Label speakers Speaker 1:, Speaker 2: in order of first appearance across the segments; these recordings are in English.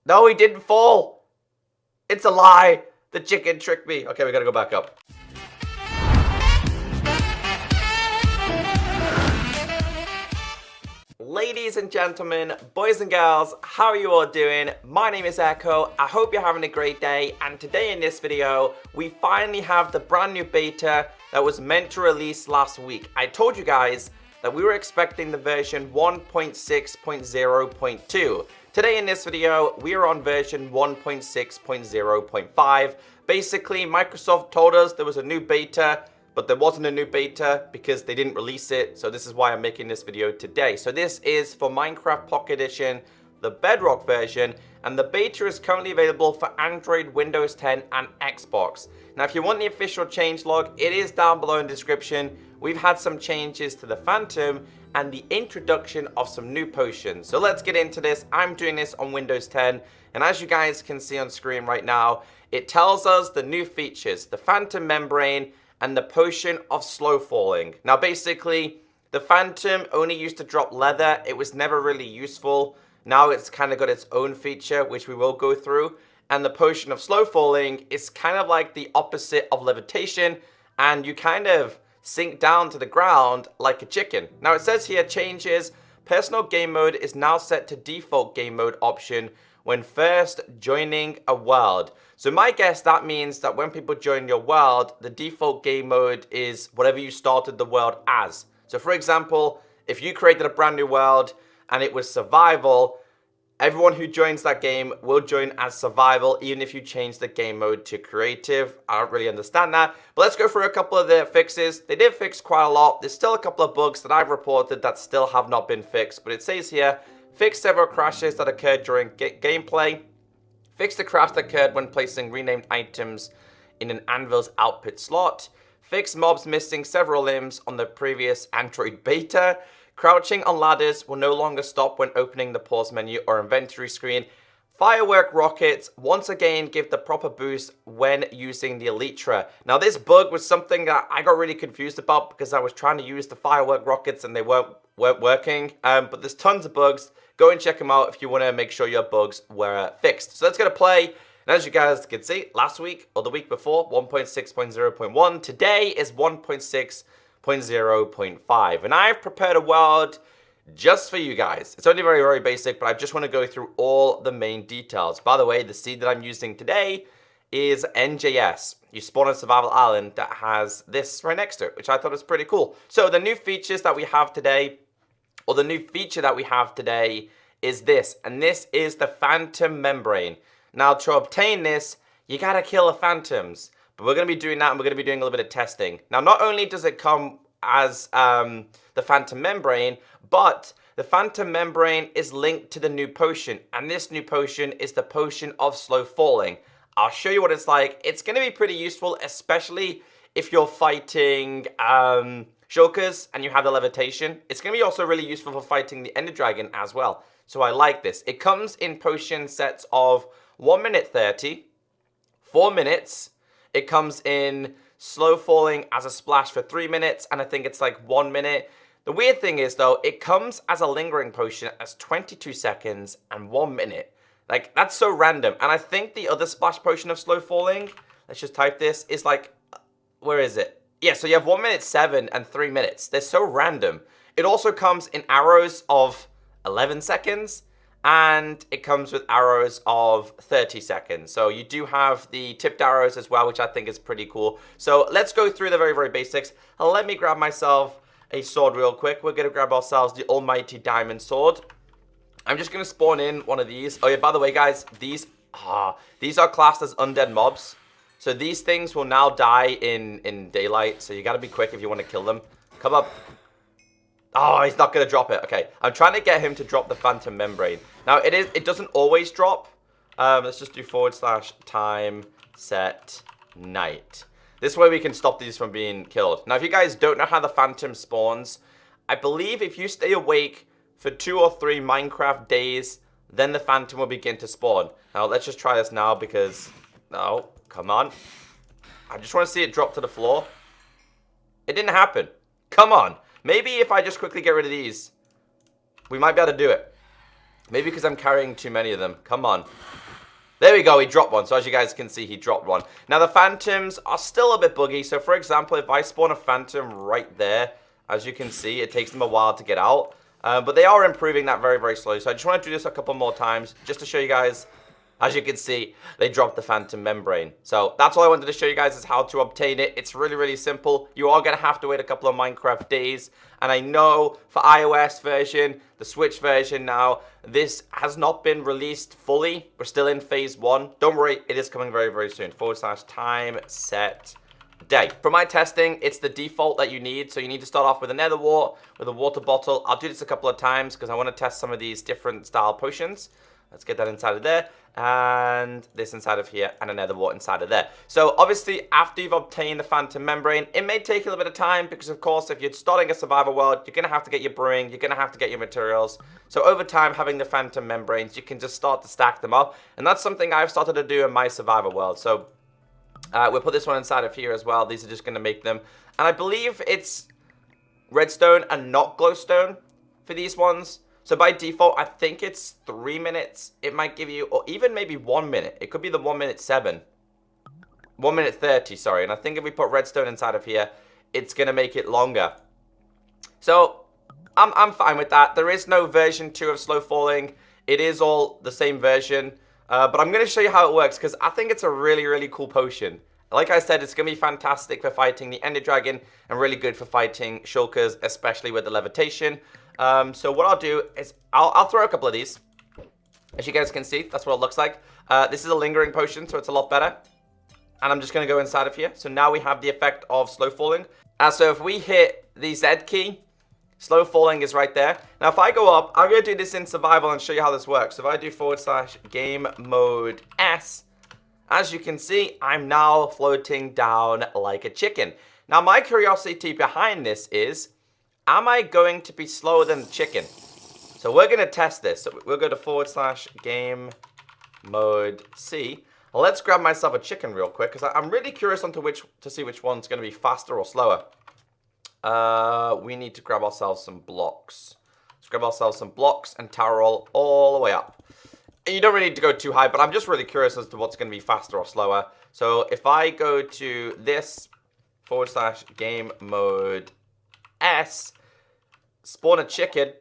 Speaker 1: No, he didn't fall. It's a lie. The chicken tricked me. Okay, we gotta go back up. Ladies and gentlemen, boys and girls, how are you all doing? My name is Echo. I hope you're having a great day. And today in this video, we finally have the brand new beta that was meant to release last week. I told you guys that we were expecting the version 1.6.0.2. Today in this video, we are on version 1.6.0.5. Basically, Microsoft told us there was a new beta, but there wasn't a new beta because they didn't release it. So this is why I'm making this video today. So this is for Minecraft Pocket Edition, the Bedrock version, and the beta is currently available for Android, Windows 10, and Xbox. Now, if you want the official changelog, it is down below in the description. We've had some changes to the Phantom and the introduction of some new potions. So let's get into this. I'm doing this on Windows 10, and as you guys can see on screen right now, it tells us the new features, the Phantom Membrane and the potion of slow falling. Now, basically, the Phantom only used to drop leather. It was never really useful. Now it's kind of got its own feature, which we will go through. And the potion of slow falling is kind of like the opposite of levitation, and you kind of sink down to the ground like a chicken. Now it says here, changes. Personal game mode is now set to default game mode option when first joining a world. So my guess, that means that when people join your world, the default game mode is whatever you started the world as. So for example, if you created a brand new world and it was survival, everyone who joins that game will join as survival, even if you change the game mode to creative. I don't really understand that. But let's go through a couple of the fixes. They did fix quite a lot. There's still a couple of bugs that I've reported that still have not been fixed. But it says here, fix several crashes that occurred during gameplay. Fix the crash that occurred when placing renamed items in an anvil's output slot. Fix mobs missing several limbs on the previous Android beta. Crouching on ladders will no longer stop when opening the pause menu or inventory screen. Firework rockets once again give the proper boost when using the Elytra. Now this bug was something that I got really confused about because I was trying to use the firework rockets and they weren't working. But there's tons of bugs. Go and check them out if you want to make sure your bugs were fixed. So let's get a play. And as you guys can see, last week or the week before, 1.6.0.1. Today is 1.6.0.5. And I've prepared a world just for you guys. It's only very, very basic, but I just want to go through all the main details. By the way, the seed that I'm using today is NJS. You spawn on Survival Island that has this right next to it, which I thought was pretty cool. So the new features that we have today, or the new feature that we have today, is this. And this is the Phantom Membrane. Now, to obtain this, you gotta kill the Phantoms. But we're going to be doing that, and we're going to be doing a little bit of testing. Now, not only does it come as the Phantom Membrane, but the Phantom Membrane is linked to the new potion. And this new potion is the potion of slow falling. I'll show you what it's like. It's going to be pretty useful, especially if you're fighting shulkers and you have the levitation. It's going to be also really useful for fighting the Ender Dragon as well. So I like this. It comes in potion sets of 1 minute 30, 4 minutes. It comes in slow falling as a splash for 3 minutes, and I think it's like 1 minute. The weird thing is, though, it comes as a lingering potion as 22 seconds and 1 minute. Like, that's so random. And I think the other splash potion of slow falling, let's just type this, is like, where is it? Yeah, so you have 1 minute 7 and 3 minutes. They're so random. It also comes in arrows of 11 seconds. And it comes with arrows of 30 seconds. So you do have the tipped arrows as well, which I think is pretty cool. So let's go through the very, very basics. Let me grab myself a sword real quick. We're going to grab ourselves the almighty diamond sword. I'm just going to spawn in one of these. Oh yeah, by the way, guys, these are classed as undead mobs. So these things will now die in daylight. So you got to be quick if you want to kill them. Come up. Oh, he's not going to drop it. Okay, I'm trying to get him to drop the Phantom Membrane. Now, it doesn't always drop. Let's just do /time set night. This way we can stop these from being killed. Now, if you guys don't know how the Phantom spawns, I believe if you stay awake for 2 or 3 Minecraft days, then the Phantom will begin to spawn. Now, let's just try this now because... No, come on. I just want to see it drop to the floor. It didn't happen. Come on. Maybe if I just quickly get rid of these, we might be able to do it. Maybe because I'm carrying too many of them. Come on. There we go, he dropped one. So as you guys can see, he dropped one. Now the phantoms are still a bit buggy. So for example, if I spawn a phantom right there, as you can see, it takes them a while to get out. But they are improving that very, very slowly. So I just want to do this a couple more times just to show you guys. As you can see, they dropped the phantom membrane. So that's all I wanted to show you guys is how to obtain it. It's really, really simple. You are going to have to wait a couple of Minecraft days. And I know for iOS version, the Switch version now, this has not been released fully. We're still in phase 1. Don't worry, it is coming very, very soon. /time set day. For my testing, it's the default that you need. So you need to start off with a nether wart, with a water bottle. I'll do this a couple of times because I want to test some of these different style potions. Let's get that inside of there, and this inside of here, and another wart inside of there. So obviously, after you've obtained the phantom membrane, it may take a little bit of time because, of course, if you're starting a survival world, you're going to have to get your brewing, you're going to have to get your materials. So over time, having the phantom membranes, you can just start to stack them up, and that's something I've started to do in my survival world. So we'll put this one inside of here as well. These are just going to make them, and I believe it's redstone and not glowstone for these ones. So by default, I think it's 3 minutes. It might give you, or even maybe 1 minute. It could be the 1:07. 1:30, sorry. And I think if we put redstone inside of here, it's going to make it longer. So I'm fine with that. There is no version 2 of slow falling. It is all the same version. But I'm going to show you how it works because I think it's a really, really cool potion. Like I said, it's going to be fantastic for fighting the Ender Dragon and really good for fighting shulkers, especially with the levitation. So what I'll do is I'll throw a couple of these. As you guys can see, that's what it looks like. This is a lingering potion, so it's a lot better. And I'm just going to go inside of here. So now we have the effect of slow falling. So if we hit the Z key, slow falling is right there. Now if I go up, I'm going to do this in survival and show you how this works. So if I do /game mode S, as you can see, I'm now floating down like a chicken. Now my curiosity behind this is, am I going to be slower than the chicken? So we're going to test this. So we'll go to /game mode C. Well, let's grab myself a chicken real quick because I'm really curious to see which one's going to be faster or slower. We need to grab ourselves some blocks. Let's grab ourselves some blocks and tower roll all the way up. And you don't really need to go too high, but I'm just really curious as to what's going to be faster or slower. So if I go to this /game mode S, spawn a chicken.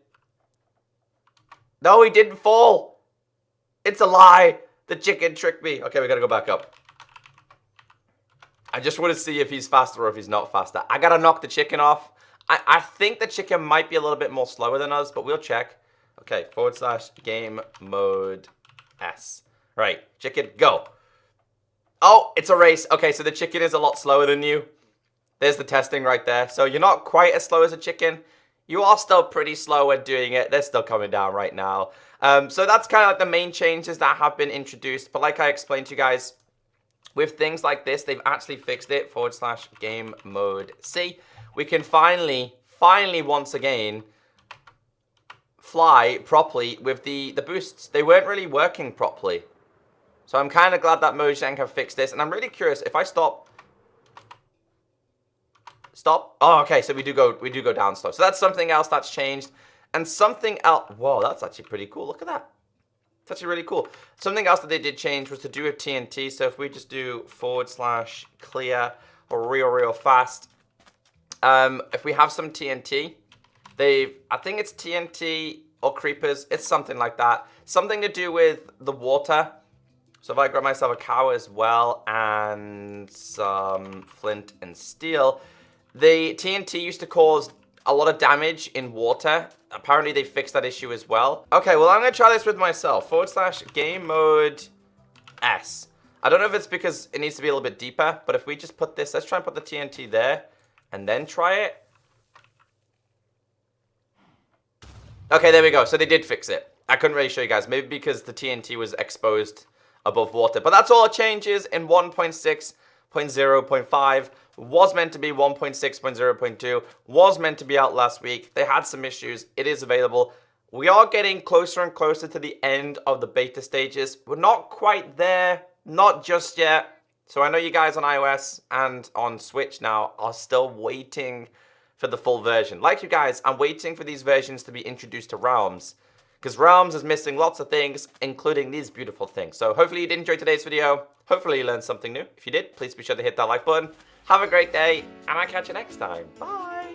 Speaker 1: No, he didn't fall. It's a lie. The chicken tricked me. Okay, we gotta go back up. I just want to see if he's faster or if he's not faster. I gotta knock the chicken off. I think the chicken might be a little bit more slower than us, but we'll check. Okay, /game mode S. Right, chicken, go. Oh, it's a race. Okay, so the chicken is a lot slower than you. There's the testing right there. So you're not quite as slow as a chicken. You are still pretty slow when doing it. They're still coming down right now. So that's kind of like the main changes that have been introduced. But like I explained to you guys, with things like this, they've actually fixed it. /game mode C. We can finally once again fly properly with the boosts. They weren't really working properly. So I'm kind of glad that Mojang have fixed this. And I'm really curious, if I stop. Oh, okay, so we do go down slow. So that's something else that's changed. And something else. Whoa, that's actually pretty cool. Look at that. It's actually really cool. Something else that they did change was to do with TNT. So if we just do /clear or real fast. If we have some TNT, I think it's TNT or creepers. It's something like that. Something to do with the water. So if I grab myself a cow as well and some flint and steel. The TNT used to cause a lot of damage in water. Apparently they fixed that issue as well. Okay, well I'm going to try this with myself. /game mode S. I don't know if it's because it needs to be a little bit deeper, but if we just put this, let's try and put the TNT there and then try it. Okay, there we go. So they did fix it. I couldn't really show you guys. Maybe because the TNT was exposed above water. But that's all it changes in 1.6.0.5. Was meant to be 1.6.0.2. Was meant to be out last week. They had some issues. It is available. We are getting closer and closer to the end of the beta stages. We're not quite there. Not just yet. So I know you guys on iOS and on Switch now are still waiting for the full version. Like you guys, I'm waiting for these versions to be introduced to Realms. because Realms is missing lots of things, including these beautiful things. So hopefully you did enjoy today's video. Hopefully you learned something new. If you did, please be sure to hit that like button. Have a great day, and I'll catch you next time. Bye.